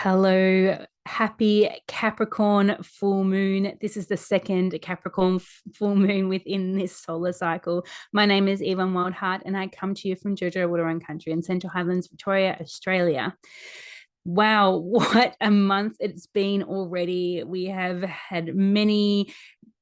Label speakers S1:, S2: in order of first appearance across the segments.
S1: Hello, happy Capricorn full moon. This is the second Capricorn full moon within this solar cycle. My name is Yvonne Wildheart, and I come to you from Jojo Waterone Country in Central Highlands, Victoria, Australia. Wow, what a month it's been already. We have had many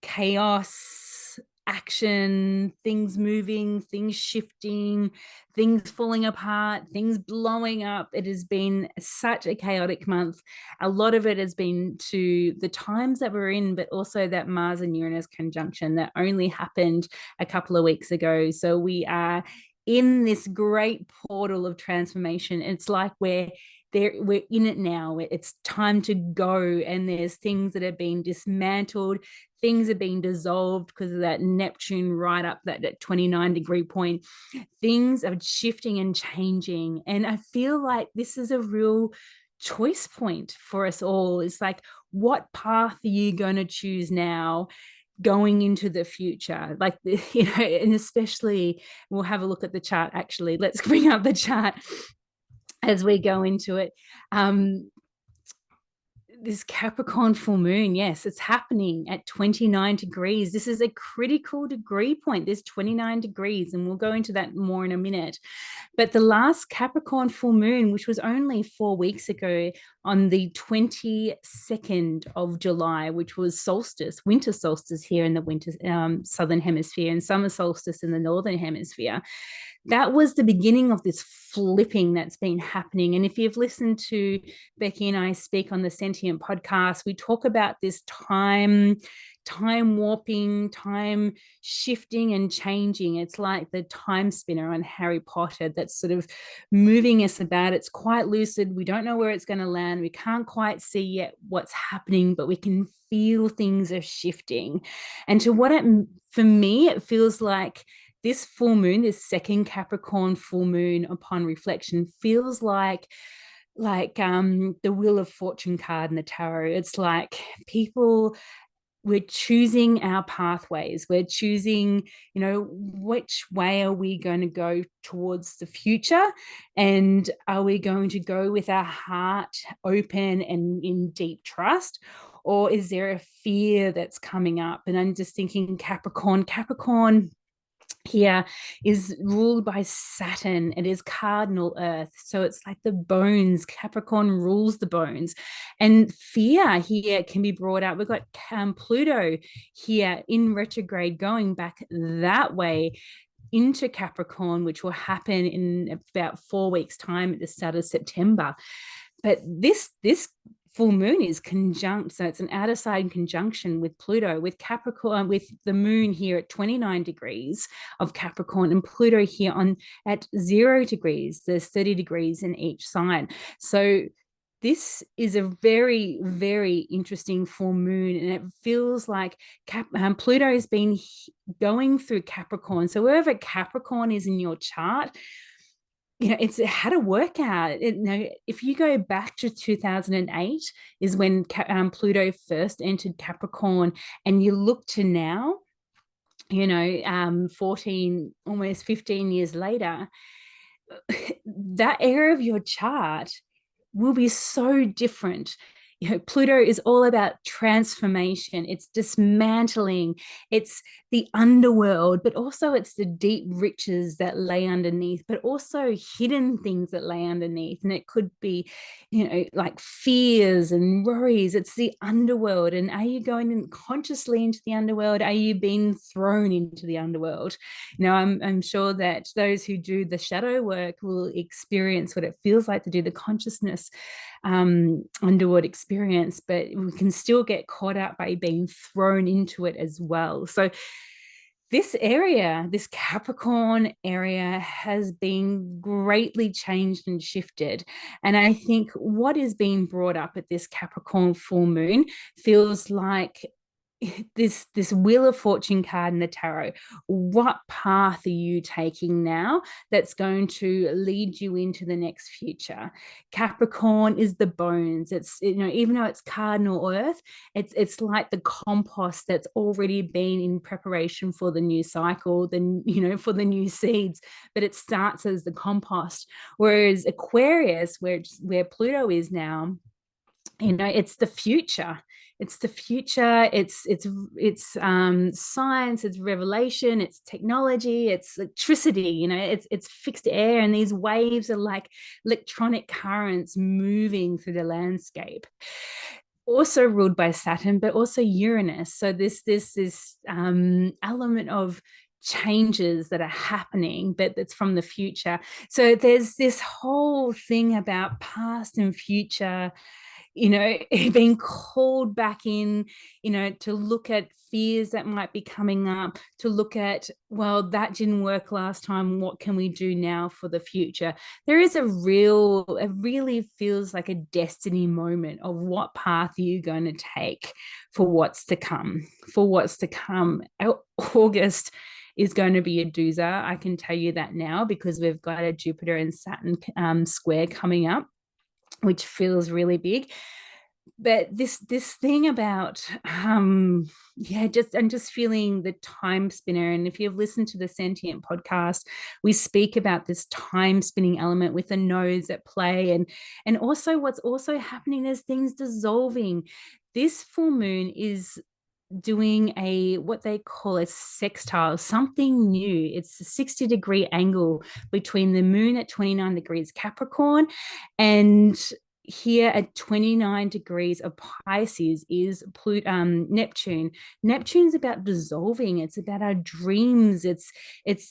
S1: chaos, action, things moving, things shifting, things falling apart, things blowing up. It has been such a chaotic month. A lot of it has been to the times that we're in, but also that Mars and Uranus conjunction that only happened a couple of weeks ago. So we are in this great portal of transformation. It's like we're in it now. It's time to go, and there's things that are being dismantled, things are being dissolved because of that Neptune right up that 29-degree point. Things are shifting and changing, and I feel like this is a real choice point for us all. It's like, what path are you going to choose now going into the future? Like, and especially, we'll have a look at the chart. Actually, let's bring up the chart as we go into it. This Capricorn full moon, yes, it's happening at 29 degrees. This is a critical degree point, this 29 degrees, and we'll go into that more in a minute. But the last Capricorn full moon, which was only 4 weeks ago on the 22nd of July, which was solstice, winter solstice here in the winter southern hemisphere, and summer solstice in the northern hemisphere. That was the beginning of this flipping that's been happening. And if you've listened to Becky and I speak on the Sentient podcast, we talk about this time warping, time shifting and changing. It's like the time spinner on Harry Potter that's sort of moving us about. It's quite lucid. We don't know where it's going to land. We can't quite see yet what's happening, but we can feel things are shifting. And for me, it feels like this full moon, this second Capricorn full moon, upon reflection, feels like the Wheel of Fortune card in the tarot. It's like we're choosing our pathways. We're choosing, which way are we going to go towards the future? And are we going to go with our heart open and in deep trust? Or is there a fear that's coming up? And I'm just thinking Capricorn here is ruled by Saturn. It is cardinal earth. So it's like the bones. Capricorn rules the bones. And fear here can be brought out. We've got Pluto here in retrograde going back that way into Capricorn, which will happen in about 4 weeks' time at the start of September. But this full moon is conjunct, so it's an outer side conjunction with Pluto, with Capricorn, with the moon here at 29 degrees of Capricorn, and Pluto here at 0 degrees. There's 30 degrees in each sign. So this is a very, very interesting full moon, and it feels like Pluto has been going through Capricorn. So wherever Capricorn is in your chart, it's had a workout. If you go back to 2008 is when Pluto first entered Capricorn, and you look to now, 14, almost 15 years later, that area of your chart will be so different. Pluto is all about transformation. It's dismantling. It's the underworld, but also it's the deep riches that lay underneath, but also hidden things that lay underneath. And it could be, like fears and worries. It's the underworld. And are you going consciously into the underworld? Are you being thrown into the underworld? I'm sure that those who do the shadow work will experience what it feels like to do the consciousness underworld experience, but we can still get caught up by being thrown into it as well. So this area, this Capricorn area, has been greatly changed and shifted. And I think what is being brought up at this Capricorn full moon feels like this Wheel of Fortune card in the tarot. What path are you taking now that's going to lead you into the next future? Capricorn is the bones. It's, even though it's cardinal earth, it's like the compost that's already been in preparation for the new cycle, for the new seeds, but it starts as the compost. Whereas Aquarius, where Pluto is now, it's the future. It's the future. It's science, it's revelation, it's technology, it's electricity. It's fixed air, and these waves are like electronic currents moving through the landscape. Also ruled by Saturn, but also Uranus. So this element of changes that are happening, but it's from the future. So there's this whole thing about past and future, being called back in, to look at fears that might be coming up, to look at, well, that didn't work last time. What can we do now for the future? There is it really feels like a destiny moment of what path are you going to take for what's to come. August is going to be a doozer. I can tell you that now, because we've got a Jupiter and Saturn square coming up, which feels really big. But this thing about I'm just feeling the time spinner. And if you've listened to the Sentient podcast, we speak about this time spinning element with the nodes at play, and also what's also happening is things dissolving. This full moon is doing what they call a sextile, something new. It's a 60-degree angle between the moon at 29 degrees Capricorn, and here at 29 degrees of Pisces is Neptune. Neptune's about dissolving. It's about our dreams. It's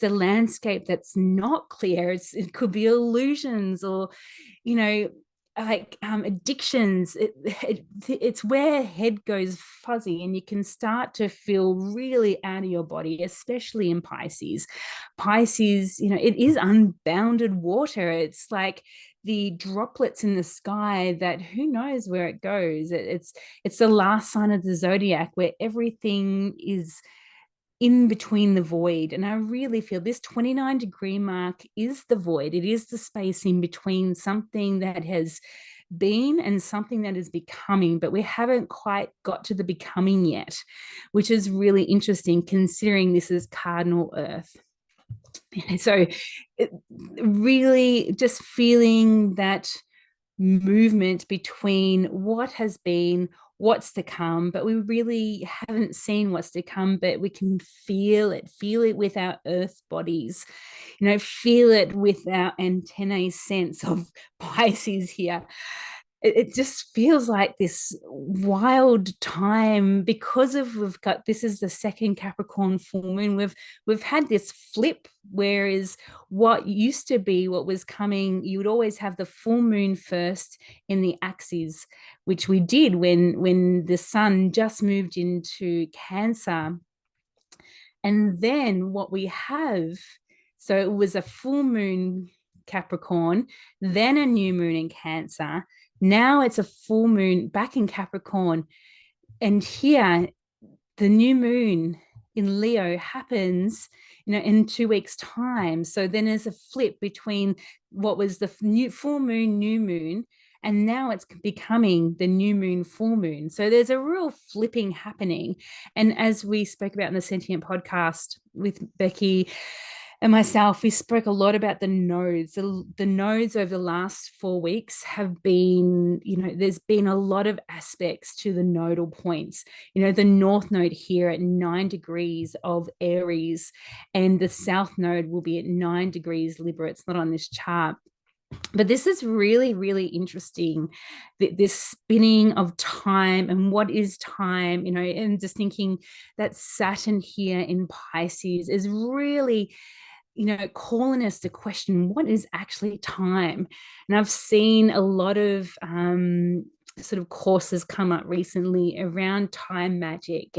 S1: the landscape that's not clear. It could be illusions, or like addictions. It's where head goes fuzzy, and you can start to feel really out of your body, especially in Pisces. It is unbounded water. It's like the droplets in the sky that who knows where it goes. It's the last sign of the zodiac, where everything is in between the void. And I really feel this 29-degree mark is the void. It is the space in between something that has been and something that is becoming, but we haven't quite got to the becoming yet, which is really interesting considering this is cardinal Earth. So really just feeling that movement between what has been, what's to come, but we really haven't seen what's to come, but we can feel it with our earth bodies, feel it with our antennae sense of Pisces here. It just feels like this wild time, because we've got, this is the second Capricorn full moon. We've had this flip, whereas what used to be what was coming, you would always have the full moon first in the axes, which we did when the sun just moved into Cancer. And then what we have, so it was a full moon Capricorn, then a new moon in Cancer. Now it's a full moon back in Capricorn. And here, the new moon in Leo happens, in 2 weeks' time. So then there's a flip between what was the new full moon, new moon, and now it's becoming the new moon, full moon. So there's a real flipping happening. And as we spoke about in the Sentient podcast with Becky and myself, we spoke a lot about the nodes. The nodes over the last 4 weeks have been, there's been a lot of aspects to the nodal points. The north node here at 9 degrees of Aries, and the south node will be at 9 degrees Libra. It's not on this chart. But this is really, really interesting, this spinning of time and what is time, and just thinking that Saturn here in Pisces is really, calling us to question what is actually time. And I've seen a lot of sort of courses come up recently around time magic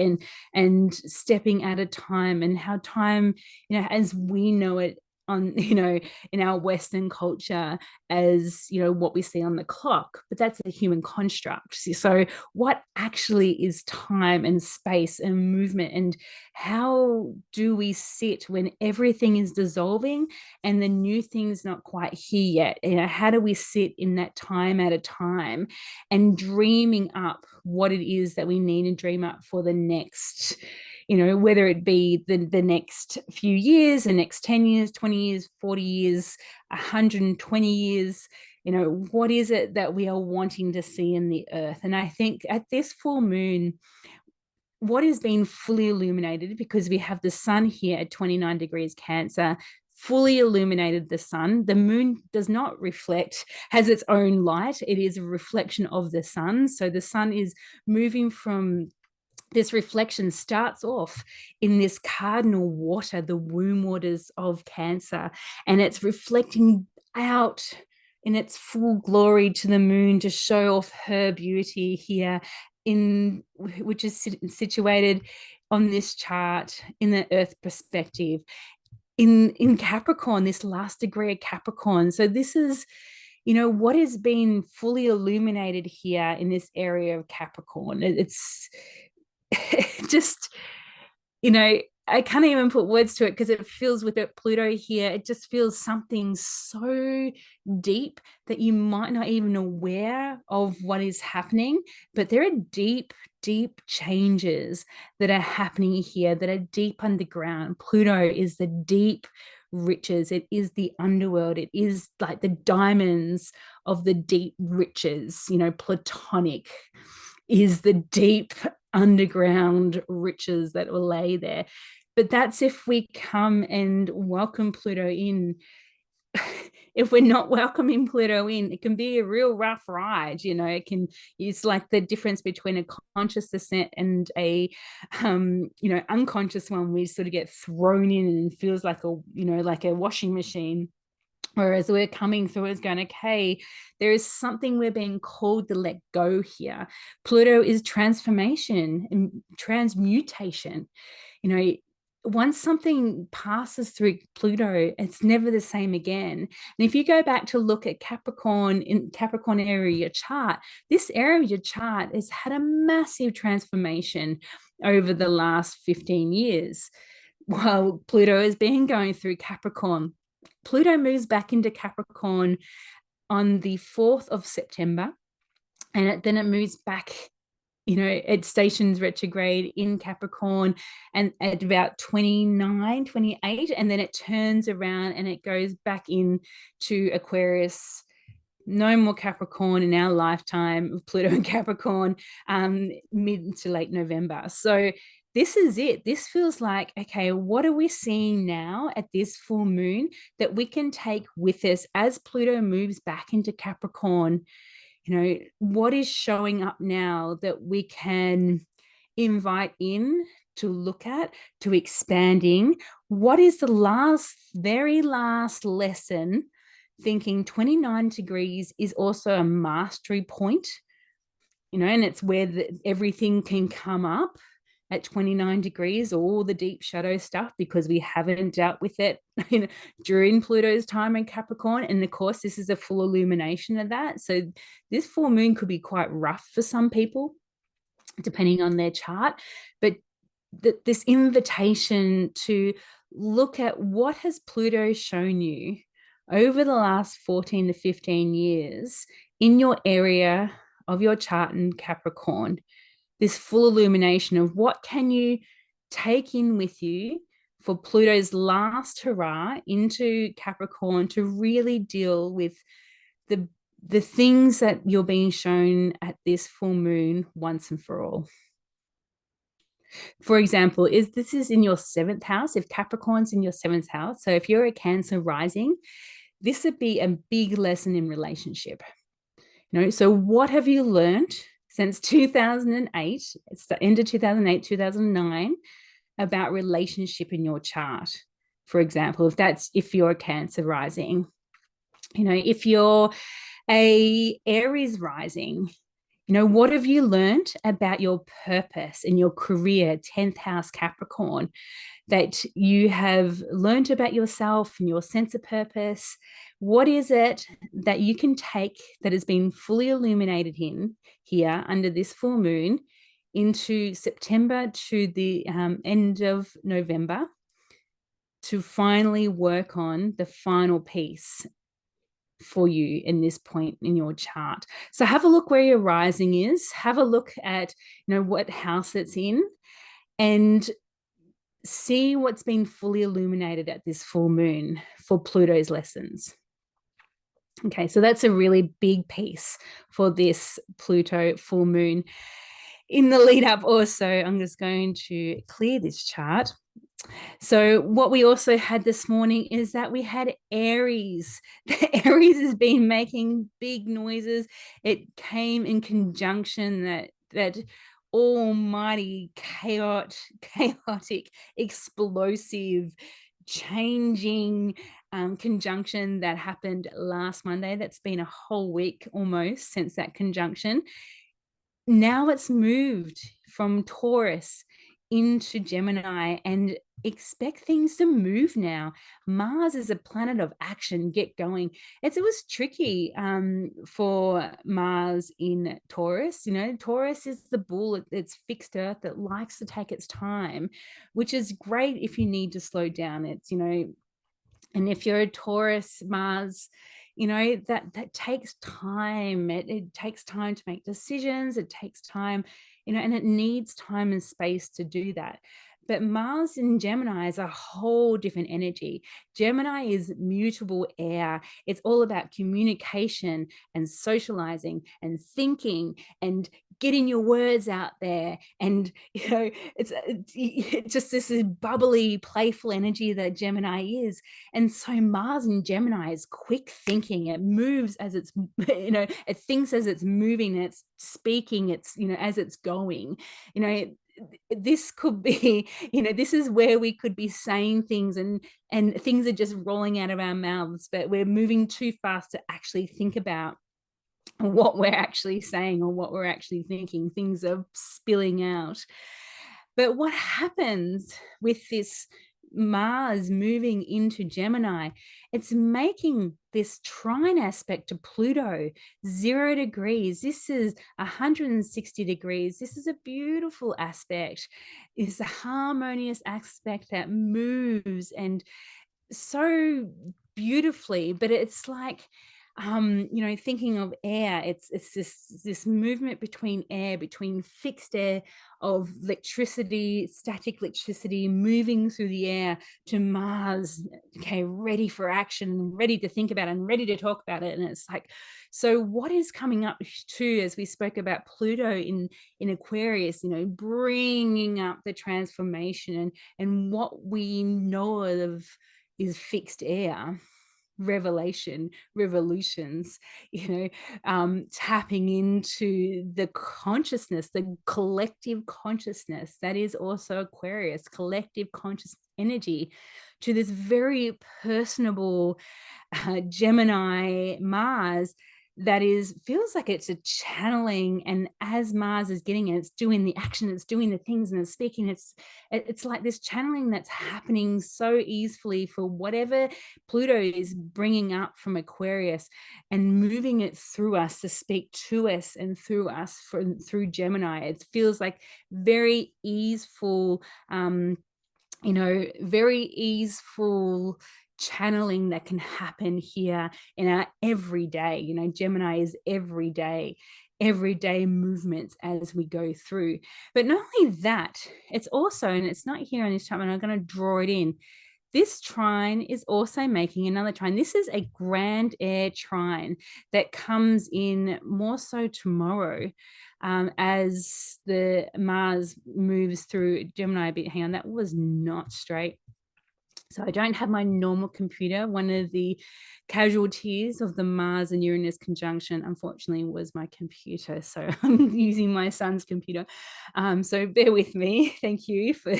S1: and stepping out of time, and how time, as we know it on, in our Western culture, as what we see on the clock, but that's a human construct. So what actually is time and space and movement, and how do we sit when everything is dissolving and the new thing's not quite here yet? How do we sit in that time at a time and dreaming up what it is that we need to dream up for the next, whether it be the next few years, the next 10 years, 20 years, 40 years, 120 years, what is it that we are wanting to see in the earth? And I think at this full moon, what is being fully illuminated, because we have the sun here at 29 degrees Cancer, fully illuminated the sun. The moon does not reflect, has its own light. It is a reflection of the sun. So the sun is moving from, this reflection starts off in this cardinal water, the womb waters of Cancer, and it's reflecting out in its full glory to the moon to show off her beauty here, which is situated on this chart in the earth perspective in Capricorn, this last degree of Capricorn. So this is, what is being fully illuminated here in this area of Capricorn. It's just, I can't even put words to it, because it feels, with it Pluto here, it just feels something so deep that you might not even aware of what is happening. But there are deep changes that are happening here that are deep underground. Pluto is the deep riches. It is the underworld. It is like the diamonds of the deep riches. Platonic is the deep underground riches that will lay there. But that's if we come and welcome Pluto in. If we're not welcoming Pluto in, it can be a real rough ride. It's like the difference between a conscious descent and a unconscious one. We sort of get thrown in and feels like like a washing machine. Whereas we're coming through as going, okay, there is something we're being called to let go here. Pluto is transformation and transmutation. Once something passes through Pluto, it's never the same again. And if you go back to look at Capricorn, in Capricorn area of your chart, this area of your chart has had a massive transformation over the last 15 years while Pluto has been going through Capricorn. Pluto moves back into Capricorn on the 4th of September, and then it moves back, it stations retrograde in Capricorn and at about 29, 28, and then it turns around and it goes back into Aquarius. No more Capricorn in our lifetime of Pluto and Capricorn, mid to late November. So this is it. This feels like, okay, what are we seeing now at this full moon that we can take with us as Pluto moves back into Capricorn? What is showing up now that we can invite in to look at, to expanding? What is the very last lesson? Thinking 29 degrees is also a mastery point, and it's where everything can come up at 29 degrees, all the deep shadow stuff, because we haven't dealt with it during Pluto's time in Capricorn. And of course, this is a full illumination of that. So this full moon could be quite rough for some people, depending on their chart. But this invitation to look at what has Pluto shown you over the last 14 to 15 years in your area of your chart in Capricorn, this full illumination of what can you take in with you for Pluto's last hurrah into Capricorn to really deal with the things that you're being shown at this full moon once and for all. For example, this is in your 7th house, if Capricorn's in your 7th house. So if you're a Cancer rising, this would be a big lesson in relationship. So what have you learned since 2008, it's the end of 2008, 2009, about relationship in your chart? For example, if you're a Cancer rising, if you're a Aries rising, what have you learned about your purpose in your career, 10th house Capricorn, that you have learned about yourself and your sense of purpose? What is it that you can take that has been fully illuminated in here under this full moon into September to the end of November to finally work on the final piece for you in this point in your chart? So have a look where your rising is, have a look at what house it's in, and see what's been fully illuminated at this full moon for Pluto's lessons. Okay, so that's a really big piece for this Pluto full moon. In the lead up also, I'm just going to clear this chart. So what we also had this morning is that we had Aries. Aries has been making big noises. It came in conjunction that almighty chaotic, explosive, changing conjunction that happened last Monday. That's been a whole week almost since that conjunction. Now it's moved from Taurus into Gemini, and expect things to move now. Mars is a planet of action. Get going. It was tricky for Mars in Taurus. Taurus is the bull. It's fixed earth that likes to take its time, which is great if you need to slow down. And if you're a Taurus Mars, that takes time. It takes time to make decisions. It takes time, and it needs time and space to do that. But Mars in Gemini is a whole different energy. Gemini is mutable air. It's all about communication and socializing and thinking and getting your words out there. And, it's just this bubbly, playful energy that Gemini is. And so Mars in Gemini is quick thinking. It moves as it's, it thinks as it's moving, it's speaking, it's, as it's going. This could be, this is where we could be saying things and things are just rolling out of our mouths, but we're moving too fast to actually think about what we're actually saying or what we're actually thinking. Things are spilling out. But what happens with this Mars moving into Gemini, it's making this trine aspect to Pluto, 0 degrees. This is 160 degrees. This is a beautiful aspect. It's a harmonious aspect that moves and so beautifully, but it's like, thinking of air, it's this movement between air, between fixed air of electricity, static electricity moving through the air, to Mars, okay, ready for action, ready to think about it and ready to talk about it. And it's like, so what is coming up too, as we spoke about Pluto in Aquarius, bringing up the transformation and what we know of is fixed air, revelation, revolutions, tapping into the consciousness, the collective consciousness that is also Aquarius, collective conscious energy, to this very personable Gemini Mars that feels like it's a channeling. And as Mars is getting it, it's doing the action, it's doing the things, and it's speaking. It's like this channeling that's happening so easily for whatever Pluto is bringing up from Aquarius and moving it through us to speak to us and through us through Gemini. It feels like very easeful, very easeful channeling that can happen here in our everyday. Gemini is everyday movements as we go through. But not only that, it's also, and it's not here on this chart, and I'm going to draw it in, this trine is also making another trine. This is a grand air trine that comes in more so tomorrow, as the Mars moves through Gemini a bit. Hang on, that was not straight. So I don't have my normal computer. One of the casualties of the Mars and Uranus conjunction, unfortunately, was my computer. So I'm using my son's computer. So bear with me. Thank you for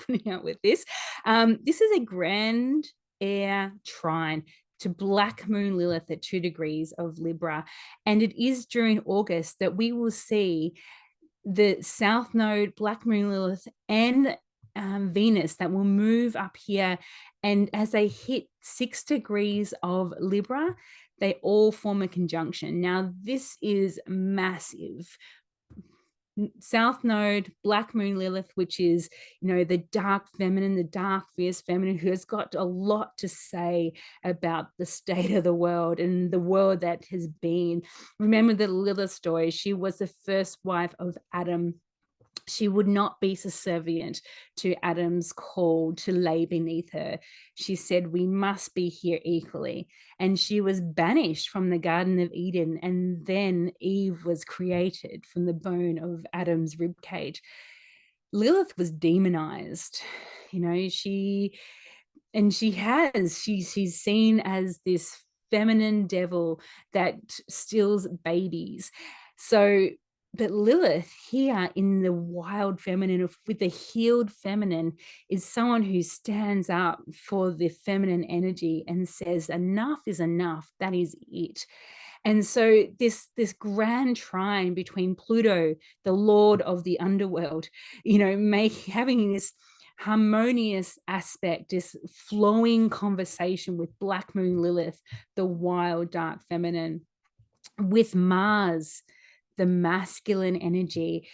S1: putting up with this. This is a grand air trine to Black Moon Lilith at 2 degrees of Libra. And it is during August that we will see the South Node, Black Moon Lilith, and Venus that will move up here. And as they hit 6 degrees of Libra, they all form a conjunction. Now, this is massive. South Node, Black Moon Lilith, which is, the dark feminine, the dark fierce feminine, who has got a lot to say about the state of the world and the world that has been. Remember the Lilith story. She was the first wife of Adam. She would not be subservient to Adam's call to lay beneath her. She said, we must be here equally. And she was banished from the Garden of Eden. And then Eve was created from the bone of Adam's ribcage. Lilith was demonized. You know, she's seen as this feminine devil that steals babies. So, but Lilith here in the wild feminine, with the healed feminine, is someone who stands up for the feminine energy and says, enough is enough. That is it. And so this grand trine between Pluto, the lord of the underworld, you know, having this harmonious aspect, this flowing conversation with Black Moon Lilith, the wild dark feminine, with Mars, the masculine energy,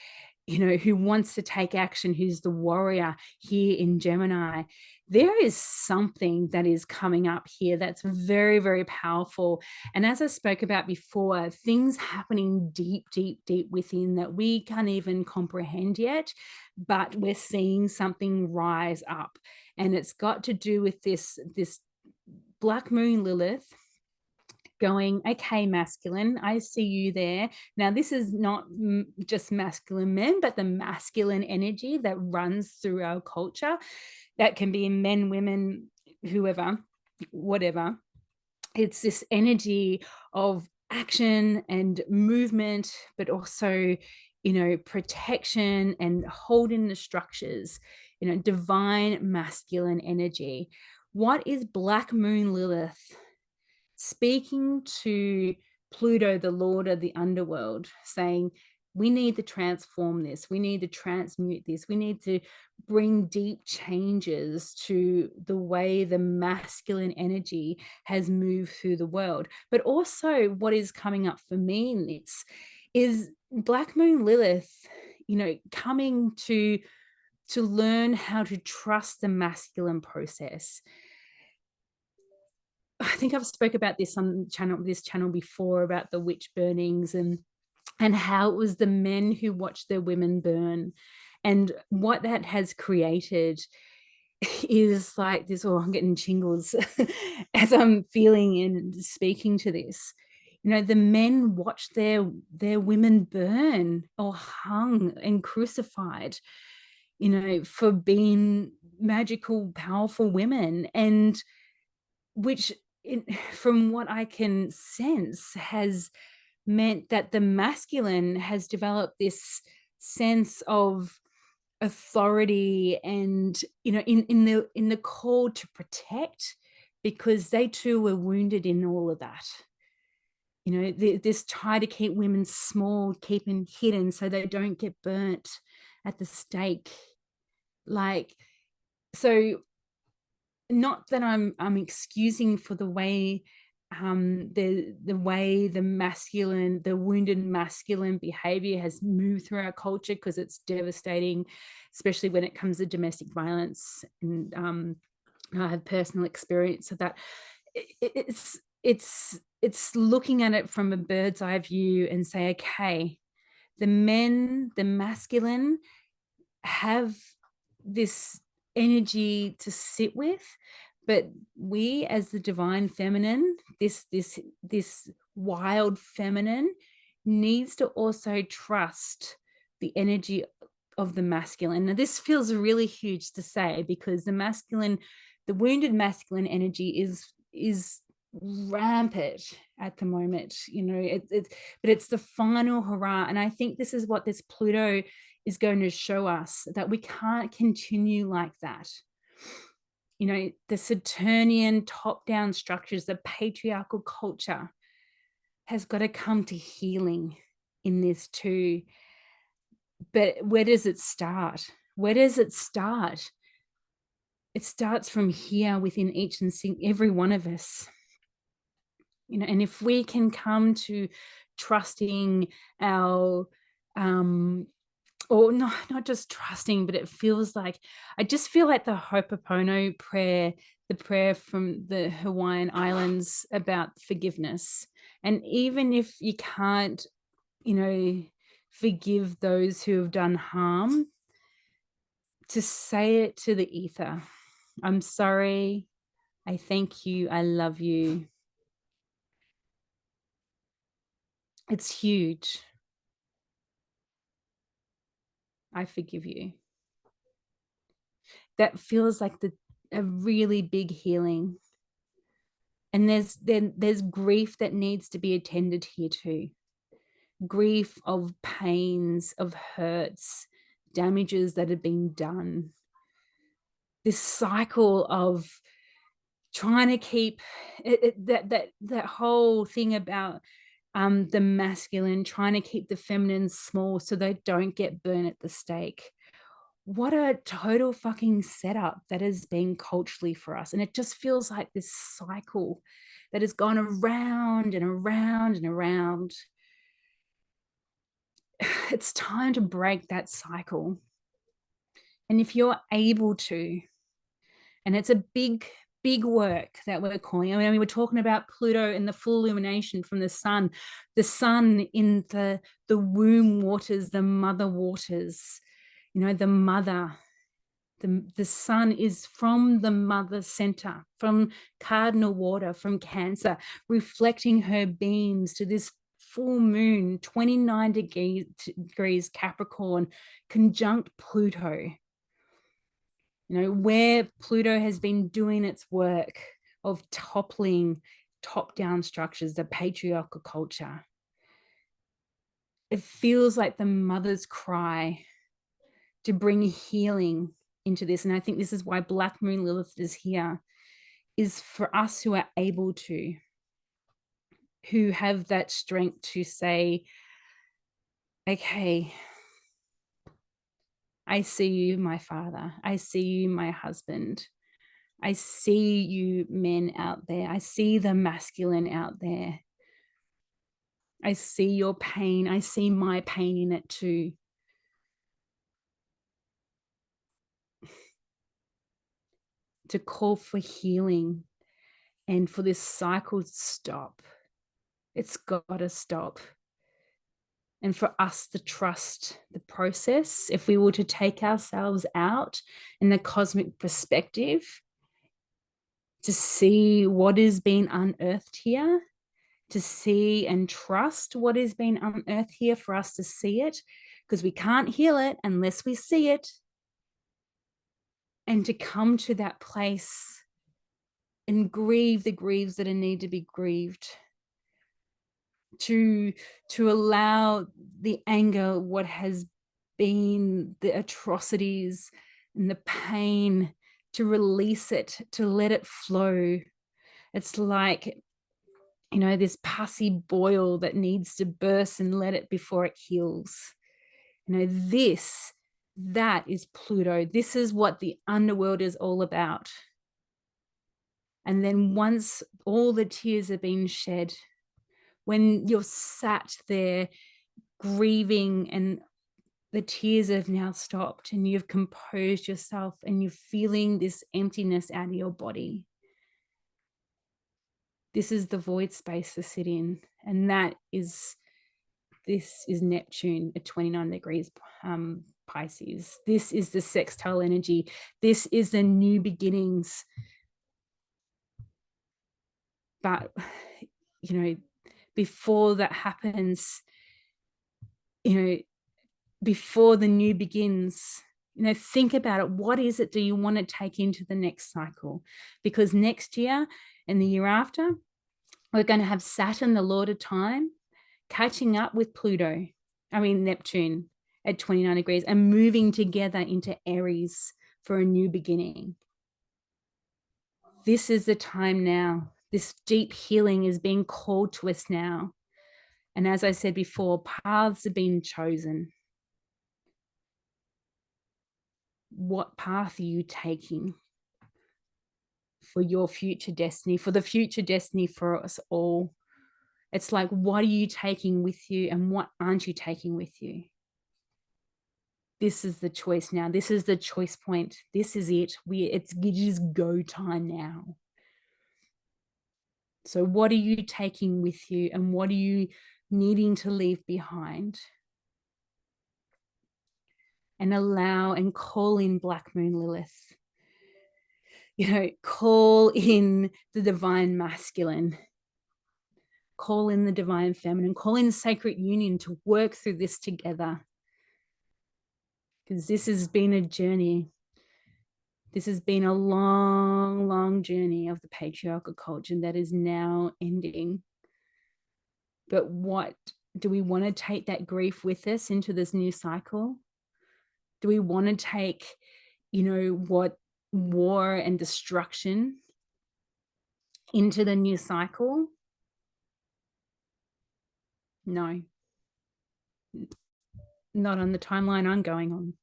S1: you know, who wants to take action, who's the warrior here in Gemini. There is something that is coming up here that's very, very powerful. And as I spoke about before, things happening deep, deep, deep within that we can't even comprehend yet, but we're seeing something rise up. And it's got to do with this Black Moon Lilith going, okay, masculine, I see you there. Now, this is not just masculine men, but the masculine energy that runs through our culture. That can be men, women, whoever, whatever. It's this energy of action and movement, but also, you know, protection and holding the structures, you know, divine masculine energy. What is Black Moon Lilith speaking to Pluto, the lord of the underworld, saying, we need to transform this. We need to transmute this. We need to bring deep changes to the way the masculine energy has moved through the world. But also what is coming up for me in this is Black Moon Lilith, you know, coming to learn how to trust the masculine process. I think I've spoke about this on this channel before, about the witch burnings and how it was the men who watched their women burn, and what that has created is like this. Oh, I'm getting chingles as I'm feeling and speaking to this. You know, the men watched their women burn or hung and crucified, you know, for being magical, powerful women, and which from what I can sense has meant that the masculine has developed this sense of authority and, you know, in the call to protect, because they too were wounded in all of that. You know, this try to keep women small, keep them hidden so they don't get burnt at the stake. Like, so not that I'm excusing for the way the way the masculine, the wounded masculine behavior has moved through our culture, because it's devastating, especially when it comes to domestic violence. And I have personal experience of that. It's looking at it from a bird's eye view and say, okay, the men, the masculine, have this energy to sit with, but we as the divine feminine, this wild feminine, needs to also trust the energy of the masculine. Now, this feels really huge to say, because the masculine, the wounded masculine energy is rampant at the moment. You know, but it's the final hurrah. And I think this is what this Pluto is going to show us, that we can't continue like that. You know, the Saturnian top-down structures, the patriarchal culture has got to come to healing in this too. But where does it start? Where does it start? It starts from here within each and every one of us. You know, and if we can come to trusting our or not just trusting, but it feels like, I just feel like the Ho'oponopono prayer, the prayer from the Hawaiian Islands about forgiveness. And even if you can't, you know, forgive those who have done harm, to say it to the ether. I'm sorry. I thank you. I love you. It's huge. I forgive you. That feels like a really big healing. And there's grief that needs to be attended here too. Grief of pains, of hurts, damages that have been done. This cycle of trying to keep that whole thing about the masculine, trying to keep the feminine small so they don't get burnt at the stake. What a total fucking setup that has been culturally for us. And it just feels like this cycle that has gone around and around and around. It's time to break that cycle. And if you're able to, and it's a big work that we're calling. I mean, we were talking about Pluto and the full illumination from the sun in the womb waters, the mother waters, you know, the mother. The sun is from the mother center, from cardinal water, from Cancer, reflecting her beams to this full moon, 29 degrees Capricorn, conjunct Pluto. You know, where Pluto has been doing its work of toppling top-down structures, the patriarchal culture. It feels like the mother's cry to bring healing into this. And I think this is why Black Moon Lilith is here, is for us who are able to, who have that strength to say, okay, I see you, my father. I see you, my husband. I see you men out there. I see the masculine out there. I see your pain. I see my pain in it too. To call for healing and for this cycle to stop. It's got to stop. And for us to trust the process, if we were to take ourselves out in the cosmic perspective, to see what is being unearthed here, to see and trust what is being unearthed here, for us to see it, because we can't heal it unless we see it, and to come to that place and grieve the grieves that need to be grieved, to allow the anger, what has been, the atrocities and the pain, to release it, to let it flow. It's like, you know, this pussy boil that needs to burst and let it before it heals. You know, that is Pluto. This is what the underworld is all about. And then once all the tears have been shed, when you're sat there grieving and the tears have now stopped and you've composed yourself and you're feeling this emptiness out of your body, this is the void space to sit in. And this is Neptune at 29 degrees Pisces. This is the sextile energy. This is the new beginnings. But, you know, before that happens, you know, before the new begins, you know, think about it. What is it do you want to take into the next cycle? Because next year and the year after, we're going to have Saturn, the Lord of Time, catching up with Neptune at 29 degrees and moving together into Aries for a new beginning. This is the time now. This deep healing is being called to us now. And as I said before, paths have been chosen. What path are you taking for your future destiny, for the future destiny for us all? It's like, what are you taking with you and what aren't you taking with you? This is the choice now. This is the choice point. This is it. It is go time now. So what are you taking with you and what are you needing to leave behind? and allow and call in Black Moon Lilith. You know, call in the divine masculine, call in the divine feminine, call in sacred union to work through this together. Because this has been a journey. This has been a long, long journey of the patriarchal culture that is now ending. But what do we want to take that grief with us into this new cycle? Do we want to take, you know, what war and destruction into the new cycle? No, not on the timeline I'm going on.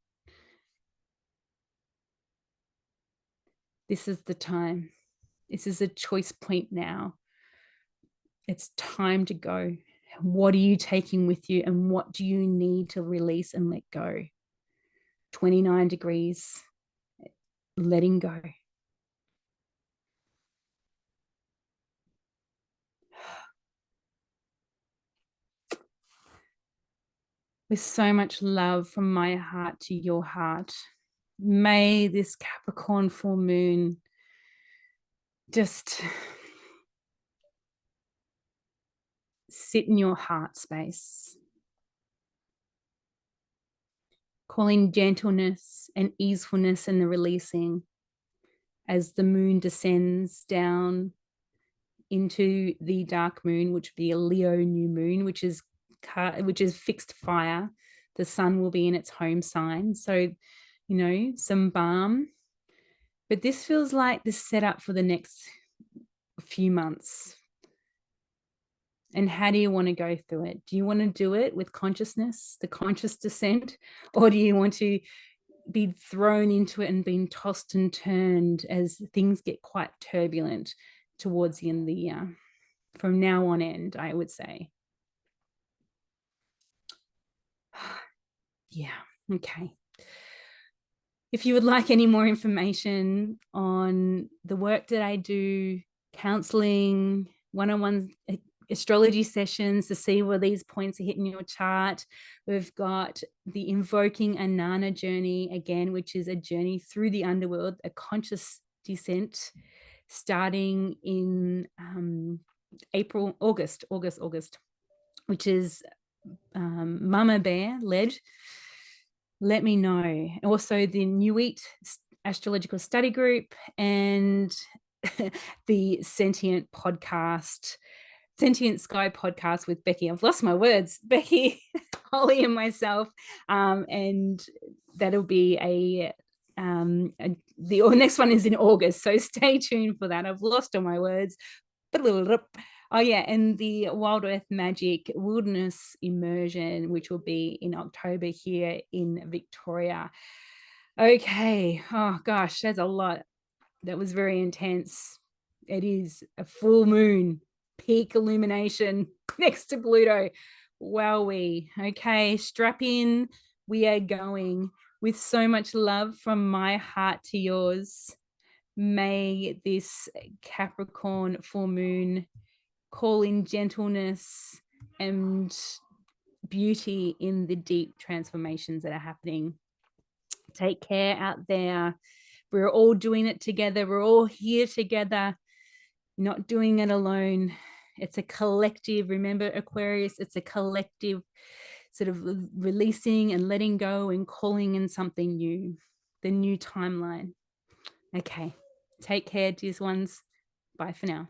S1: This is the time. This is a choice point now. It's time to go. What are you taking with you, and what do you need to release and let go? 29 degrees, letting go. With so much love from my heart to your heart, may this Capricorn full moon just sit in your heart space, calling gentleness and easefulness and the releasing as the moon descends down into the dark moon, which would be a Leo new moon, which is fixed fire. The sun will be in its home sign. So, you know, some balm. But this feels like the setup for the next few months. And how do you want to go through it? Do you want to do it with consciousness, the conscious descent, or do you want to be thrown into it and being tossed and turned as things get quite turbulent towards the end of the year? From now on end, I would say. Yeah, okay. If you would like any more information on the work that I do, counseling, one-on-one astrology sessions to see where these points are hitting your chart, we've got the Invoking Anana journey again, which is a journey through the underworld, a conscious descent starting in August, which is Mama Bear led. Let me know. Also the Nuit astrological study group and the Sentient Sky podcast with Becky. I've lost my words. Becky, Holly and myself. And that'll be the next one is in August. So stay tuned for that. I've lost all my words. Oh yeah, and the Wild Earth Magic Wilderness Immersion, which will be in October here in Victoria. Okay, oh gosh, that's a lot. That was very intense. It is a full moon, peak illumination next to Pluto. Wowee. Okay, strap in. We are going with so much love from my heart to yours. May this Capricorn full moon call in gentleness and beauty in the deep transformations that are happening. Take care out there. We're all doing it together. We're all here together, not doing it alone. It's a collective. Remember, Aquarius, it's a collective sort of releasing and letting go and calling in something new, the new timeline. Okay. Take care, dear ones. Bye for now.